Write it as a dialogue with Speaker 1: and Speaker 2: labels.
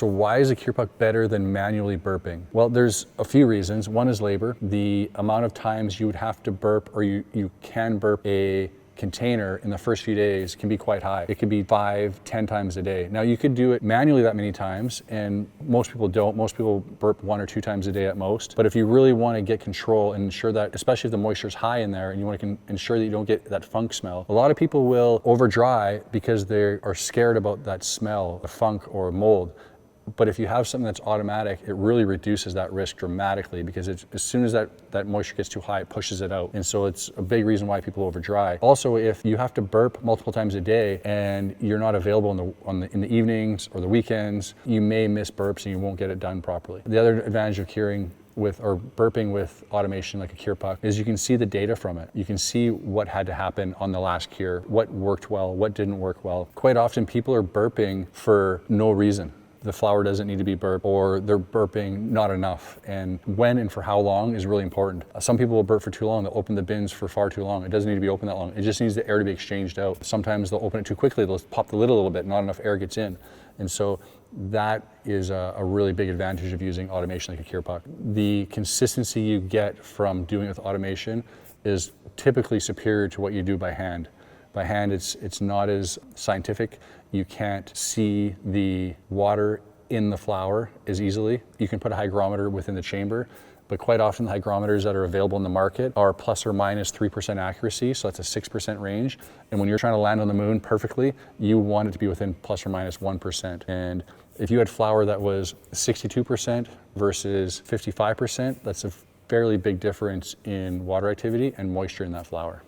Speaker 1: So why is a cure puck better than manually burping? Well, there's a few reasons. One is labor. The amount of times you would have to burp, or you can burp a container in the first few days, can be quite high. It could be 5-10 times a day. Now you could do it manually that many times, and most people don't. Most people burp 1 or 2 times a day at most. But if you really want to get control and ensure that, especially if the moisture is high in there and you want to ensure that you don't get that funk smell, a lot of people will over dry because they are scared about that smell, the funk or mold. But if you have something that's automatic, it really reduces that risk dramatically, because as soon as that moisture gets too high, it pushes it out. And so it's a big reason why people over dry. Also, if you have to burp multiple times a day and you're not available in the evenings or the weekends, you may miss burps and you won't get it done properly. The other advantage of curing or burping with automation like a cure puck is you can see the data from it. You can see what had to happen on the last cure, what worked well, what didn't work well. Quite often people are burping for no reason. The flower doesn't need to be burped, or they're burping not enough. And when and for how long is really important. Some people will burp for too long. They'll open the bins for far too long. It doesn't need to be open that long. It just needs the air to be exchanged out. Sometimes they'll open it too quickly. They'll pop the lid a little bit. Not enough air gets in. And so that is a really big advantage of using automation like a cure puck. The consistency you get from doing it with automation is typically superior to what you do by hand. By hand, it's not as scientific. You can't see the water in the flower as easily. You can put a hygrometer within the chamber, but quite often the hygrometers that are available in the market are plus or minus 3% accuracy, so that's a 6% range. And when you're trying to land on the moon perfectly, you want it to be within plus or minus 1%. And if you had flower that was 62% versus 55%, that's a fairly big difference in water activity and moisture in that flower.